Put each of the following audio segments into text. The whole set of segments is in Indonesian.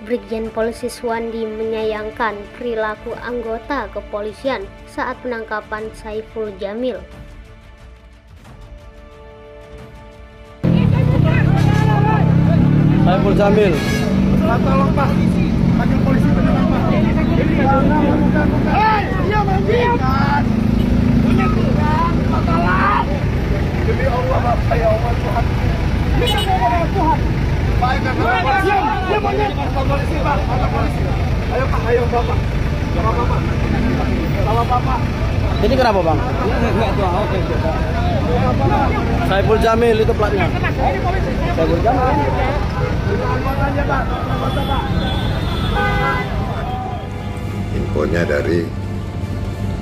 Brigjen Polisi Suwandi menyayangkan perilaku anggota kepolisian saat penangkapan Saiful Jamil. Saiful Jamil. Tolong Pak, panggil polisi beneran Pak. Hei, dia menghentikan. Menghentikan, tolong. Demi Allah Bapak, ya Allah Tuhan. Ini kan Tuhan. Baik, dia menghentikan polisi Pak, polisi. Ayo Pak, ayo Bapak. Sama Bapak. Sama Bapak. Ini kenapa Bang? Enggak tuh, oke. Saiful Jamil itu platnya. Saiful Jamil. Infonya dari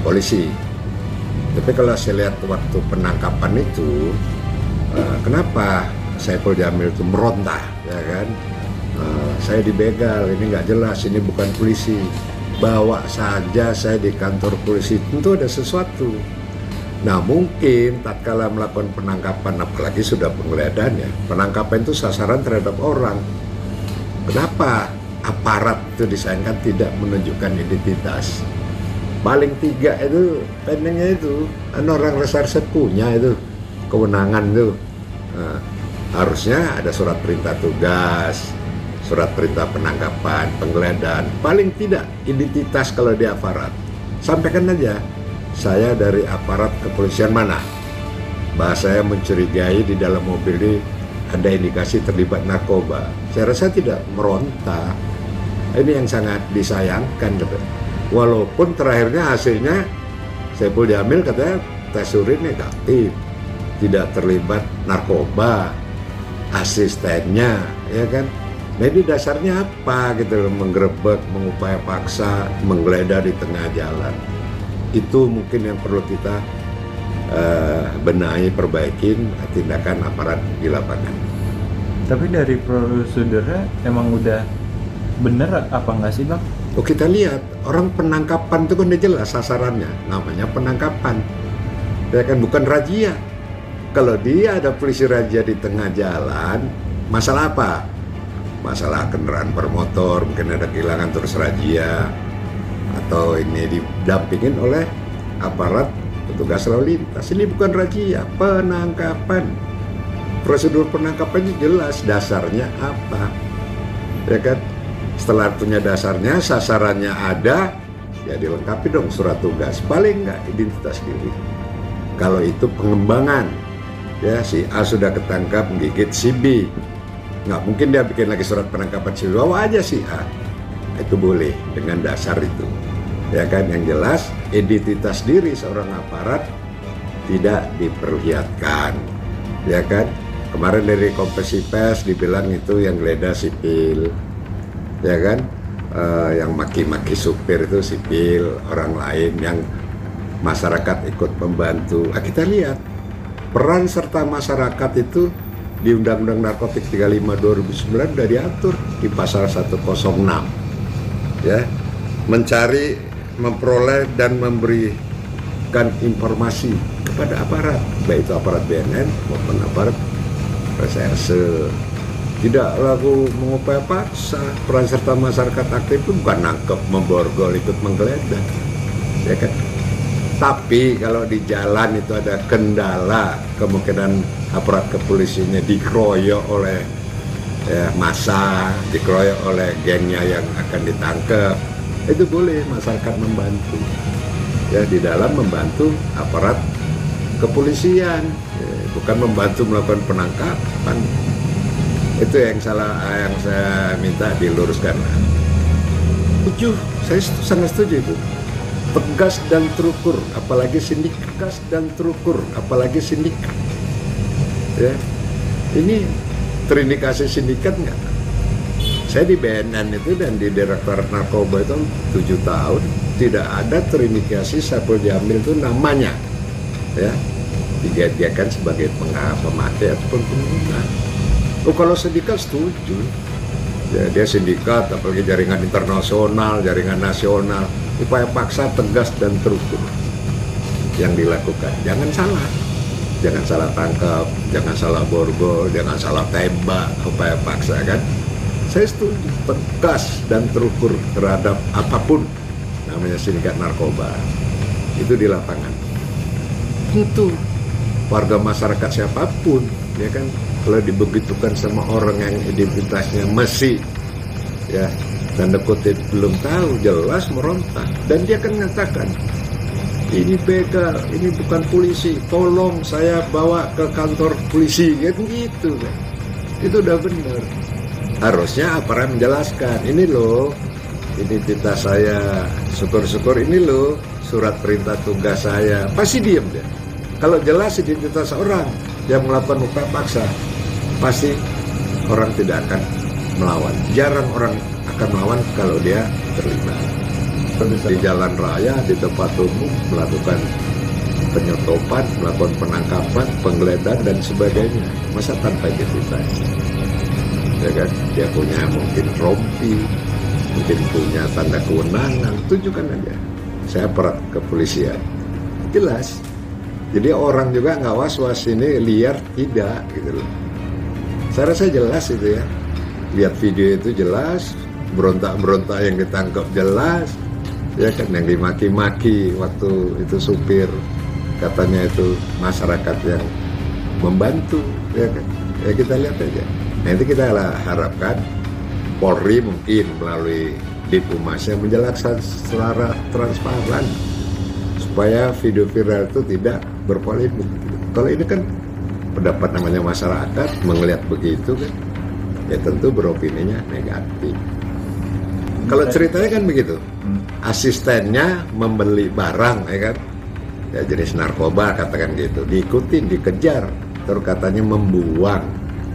polisi. Tapi kalau saya lihat waktu penangkapan itu, kenapa Saiful Jamil itu meronta, ya kan? Saya dibegal, ini nggak jelas, ini bukan polisi. Bawa saja saya di kantor polisi, tentu ada sesuatu. Nah mungkin tatkala melakukan penangkapan, apalagi sudah penggeledahan ya, penangkapan itu sasaran terhadap orang. Kenapa aparat itu disayangkan tidak menunjukkan identitas? Paling tiga itu pendingnya itu, orang reserse punya itu kewenangan itu. Nah, harusnya ada surat perintah tugas, surat perintah penangkapan, penggeledahan, paling tidak identitas kalau di aparat. Sampaikan aja, saya dari aparat kepolisian mana. Bahasa saya mencurigai di dalam mobil ini ada indikasi terlibat narkoba. Saya rasa tidak meronta. Ini yang sangat disayangkan. Walaupun terakhirnya hasilnya Saiful Jamil katanya tes urin negatif, tidak terlibat narkoba, asistennya, ya kan. Nah ini dasarnya apa gitu, menggerebek, mengupaya paksa, menggeledah di tengah jalan. Itu mungkin yang perlu kita benahi, perbaikin tindakan aparat di lapangan. Tapi dari prosedurnya emang udah bener apa enggak sih Bang? Oh kita lihat, orang penangkapan itu kan udah jelas sasarannya, namanya penangkapan. Ya kan, bukan razia. Kalau dia ada polisi razia di tengah jalan, masalah apa? Masalah kendaraan bermotor, mungkin ada kehilangan terus razia, atau ini didampingin oleh aparat petugas lalu lintas. Ini bukan razia, penangkapan. Prosedur penangkapannya jelas, dasarnya apa, ya kan? Setelah punya dasarnya, sasarannya ada, ya dilengkapi dong surat tugas, paling nggak identitas diri. Kalau itu pengembangan, ya si A sudah ketangkap menggigit si B, nggak mungkin dia bikin lagi surat penangkapan si B, bawa aja si A, itu boleh dengan dasar itu. Ya kan, yang jelas identitas diri seorang aparat tidak diperlihatkan, ya kan. Kemarin dari konferensi pers dibilang itu yang geledah sipil, ya kan, yang maki-maki supir itu sipil, orang lain yang masyarakat ikut membantu. Kita lihat peran serta masyarakat itu di Undang-Undang Narkotik 35/2009 sudah diatur di pasal 106, ya, mencari, memperoleh dan memberikan informasi kepada aparat, baik itu aparat BNN maupun aparat reserse. Tidak laku mengupaya paksa. Peran serta masyarakat aktif itu bukan nangkep, memborgol, ikut menggeledah, ya kan. Tapi kalau di jalan itu ada kendala, kemungkinan aparat kepolisiannya dikeroyok oleh massa, dikeroyok oleh gengnya yang akan ditangkap, itu boleh masyarakat membantu, ya, di dalam membantu aparat kepolisian, ya, bukan membantu melakukan penangkapan. Itu yang salah, yang saya minta diluruskan. Saya sangat setuju itu. Tegas dan terukur, apalagi sindikat. Tegas dan terukur, apalagi sindikat. Ya, ini terindikasi sindikat nggak? Saya di BNN itu dan di Direktorat Narkoba itu 7 tahun, tidak ada terindikasi Saiful Jamil itu namanya, ya, digajikan sebagai pemakai ataupun pengguna. Oh, kalau sindikat setuju, ya, dia sindikat, apalagi jaringan internasional, jaringan nasional, upaya paksa tegas dan terukur yang dilakukan. Jangan salah tangkap, jangan salah borgol, jangan salah tembak, upaya paksa kan. Saya setuju, tegas dan terukur terhadap apapun namanya sindikat narkoba. Itu di lapangan. Tentu warga masyarakat siapapun, ya kan, kalau dibegitukan sama orang yang identitasnya masih, ya, tanda kutip belum tahu, jelas merontak. Dan dia akan mengatakan, ini begal, ini bukan polisi, tolong saya bawa ke kantor polisi, gitu kan. Itu udah benar. Harusnya aparat menjelaskan, ini loh identitas saya, syukur-syukur ini loh surat perintah tugas saya. Pasti diem dia. Kalau jelas identitas orang yang melakukan upaya paksa, pasti orang tidak akan melawan. Jarang orang akan melawan kalau dia terlibat. Di jalan raya, di tempat umum, melakukan penyotopan, melakukan penangkapan, penggeledahan dan sebagainya. Masa tanpa identitas? Ya kan, dia punya mungkin rompi, mungkin punya tanda kewenangan, tunjukkan aja. Saya aparat kepolisian, jelas. Jadi orang juga nggak was-was ini liar tidak gitu loh. Saya rasa jelas itu ya. Lihat video itu jelas, berontak-berontak yang ditangkap jelas, ya kan, yang dimaki-maki waktu itu supir, katanya itu masyarakat yang membantu, ya kan. Ya kita lihat aja. Nanti kita harapkan Polri mungkin melalui Dithumasnya menjelaskan secara transparan supaya video viral itu tidak berpolemik. Kalau ini kan pendapat namanya masyarakat melihat begitu kan, ya tentu beropininya negatif. Kalau ceritanya kan begitu, asistennya membeli barang, ya kan, ya jenis narkoba katakan gitu, diikutin, dikejar, terus katanya membuang.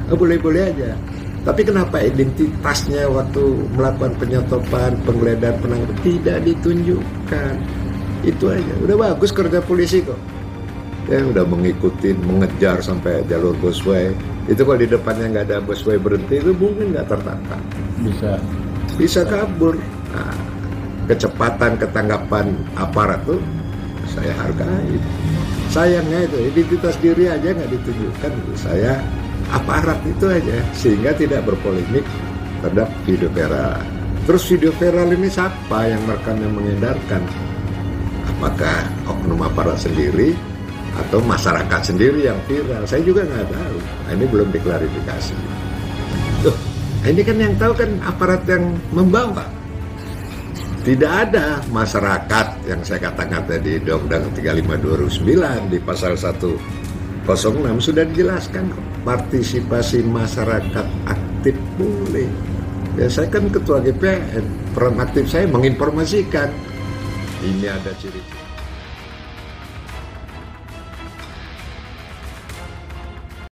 Boleh-boleh aja. Tapi kenapa identitasnya waktu melakukan penyotopan, penggeledahan, penangkapan tidak ditunjukkan? Itu aja. Udah bagus kerja polisi kok. Ya udah mengikuti, mengejar sampai jalur busway. Itu kalau di depannya nggak ada busway berhenti, itu mungkin nggak tertangkap. Bisa kabur. Nah, kecepatan ketangkapan aparat tuh saya hargai. Sayangnya itu identitas diri aja nggak ditunjukkan. Saya aparat itu aja, sehingga tidak berpolemik terhadap video viral. Terus video viral ini siapa yang merekam, yang mengedarkan? Apakah oknum aparat sendiri atau masyarakat sendiri yang viral? Saya juga nggak tahu. Nah, ini belum diklarifikasi. Tuh, ini kan yang tahu kan aparat yang membawa. Tidak ada masyarakat yang saya katakan tadi di Undang-Undang 35 2009 di pasal 106 sudah dijelaskan kok. Partisipasi masyarakat aktif boleh. Ya saya kan ketua GPN, peran aktif saya menginformasikan. Ini ada ciri-ciri.